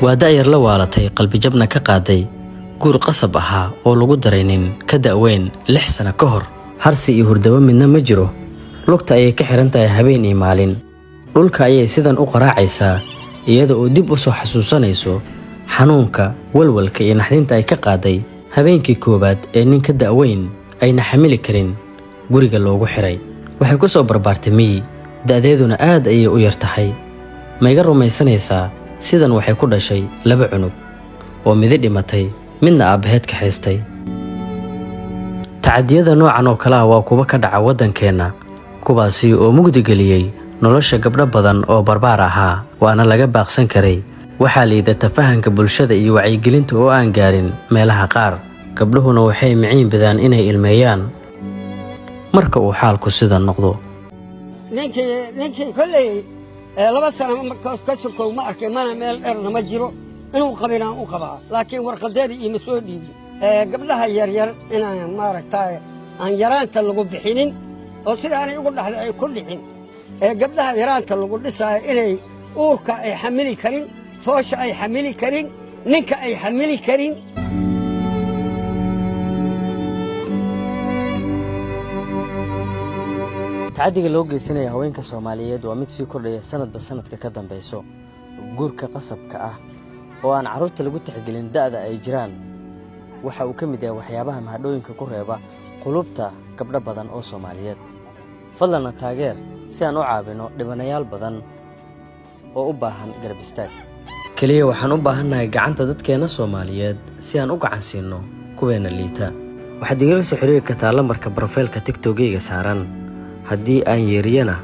waa da'yar la waalatay qalbi jabna ka qaaday guur qasab ahaa oo lagu daraynin ka da'weyn 6 sano ka hor harsi iyo hurdaba midna ma jiro lugta ayay ka xiran tahay habeen iyo maalin dhulka ayay sidan u qaraacaysaa iyada oo dib u soo xasuusanayso xanuunka walwalka iyo naxdinta ay ka qaaday habeenkii koobaad ee nin ka da'weyn ayna xamili karin guriga loogu xiray waxay ku soo barbaartay miyi da'deeduna aad ayay u yar tahay ma iga rumaysanaysaa sidan waxay ku dhashay 2 cunug oo mid dhimatay midna aabaheed ka haystay tacadiyada noocan oo kala waa kuwa ka dhaca wadankeena kuwaasi oo mugdi galiyay nolosha gabdho badan oo barbaar ahaa waana laga baaqsan karay waxaa liidata fahanka bulshada iyo wacyigelinta oo aan gaarin meelaha qaar gabdhuhuna waxay miciin badaan inay ilmeeyaan marka uu xaalku sida noqdo ninkii kolley 2 sano ka sokow ma arkay mana meel dheerna ma jiro inuu qabinaan u qabaa laakiin warqadeedii ima soo dhiibay gabdhaha yaryar inaan maaragtay aan yaraanta lagu bixinin oo sida aanay ugu dhaxday ay ku dhicin gabdhaha yaraanta lagu dhisay inay uurka ay xamili karin foosha ay xamili karin ninka ay xamili karin تعديga loo geysanaya haweenka Soomaaliyeed waa mid sii kordhaya sanadba sanadka ka dambayso guurka qasabka ah oo aan carruurta lagu tixgelin da'da ay jiraan waxa uu ka mid yahay waxyaabaha mahadhooyinka ku reeba qulubta gabdho badan oo Soomaaliyeed fadlan taageer si aan u caawino dhibanayaal badan oo u baahan garab istaag kaliya waxaan u baahanahay gacanta dadkeena Soomaaliyeed si aan u gacan siino kuweena liita waxaad igala soo xiriiri kartaa lambarka profilka TikTok-gayga saaran haddii aan yeeriyana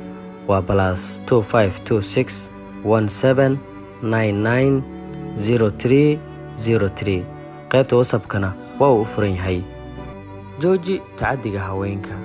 waa +2526 17990303 qaybta WhatsApp-kana waa uu furan yahay jooji tacadiga haweenka.